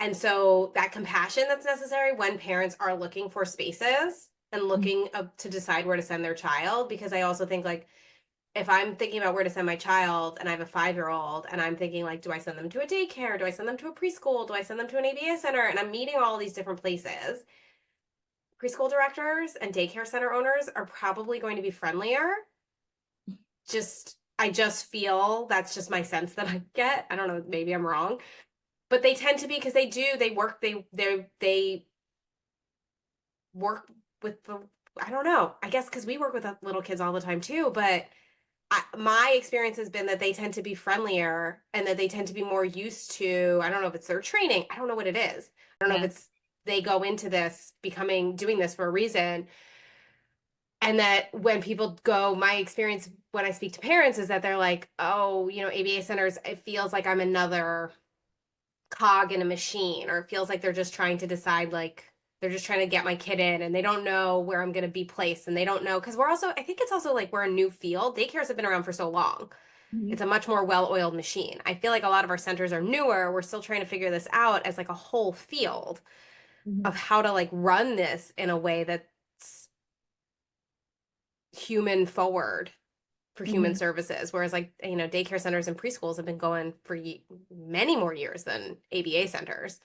And so that compassion that's necessary when parents are looking for spaces and looking to decide where to send their child, because I also think like if I'm thinking about where to send my child and I have a 5-year-old and I'm thinking like, do I send them to a daycare? Do I send them to a preschool? Do I send them to an ABA center? And I'm meeting all these different places. Preschool directors and daycare center owners are probably going to be friendlier. I just feel that's just my sense that I get. I don't know, maybe I'm wrong, but they tend to be because they work with the I don't know. I guess because we work with little kids all the time too, but my experience has been that they tend to be friendlier and that they tend to be more used to, I don't know if it's their training. I don't know what it is. I don't know if Yeah. it's they go into this doing this for a reason. And that when people go, my experience when I speak to parents is that they're like, oh, ABA centers, it feels like I'm another cog in a machine, or it feels like they're just trying to decide, like, they're just trying to get my kid in and they don't know where I'm going to be placed. And they don't know, because I think it's also like we're a new field. Daycares have been around for so long. Mhm. It's a much more well-oiled machine. I feel like a lot of our centers are newer. We're still trying to figure this out as like a whole field Mhm. of how to like run this in a way that's human forward for human Mhm. services. Whereas like, daycare centers and preschools have been going for many more years than ABA centers.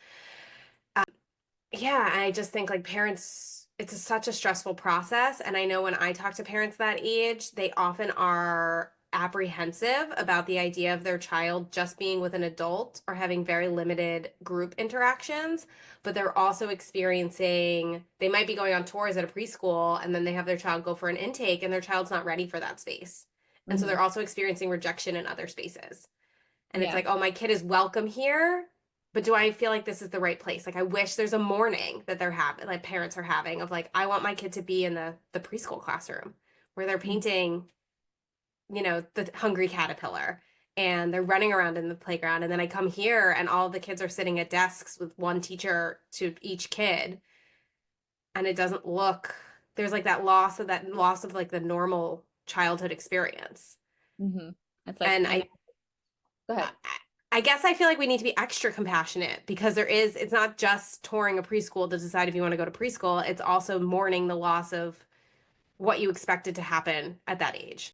Yeah, I just think like parents, such a stressful process. And I know when I talk to parents that age, they often are apprehensive about the idea of their child just being with an adult or having very limited group interactions. But they're also they might be going on tours at a preschool and then they have their child go for an intake and their child's not ready for that space. And so Mhm. they're also experiencing rejection in other spaces. And it's Yeah. like, oh, my kid is welcome here, but do I feel like this is the right place? Like, I wish there's a morning that they're having, like parents are having, of like, I want my kid to be in the preschool classroom where they're Mhm. painting, the hungry caterpillar and they're running around in the playground. And then I come here and all the kids are sitting at desks with one teacher to each kid. And it doesn't look, there's like that loss of like the normal childhood experience. Mhm. It's like, And I know. Go I ahead. I guess I feel like we need to be extra compassionate because it's not just touring a preschool to decide if you want to go to preschool. It's also mourning the loss of what you expected to happen at that age.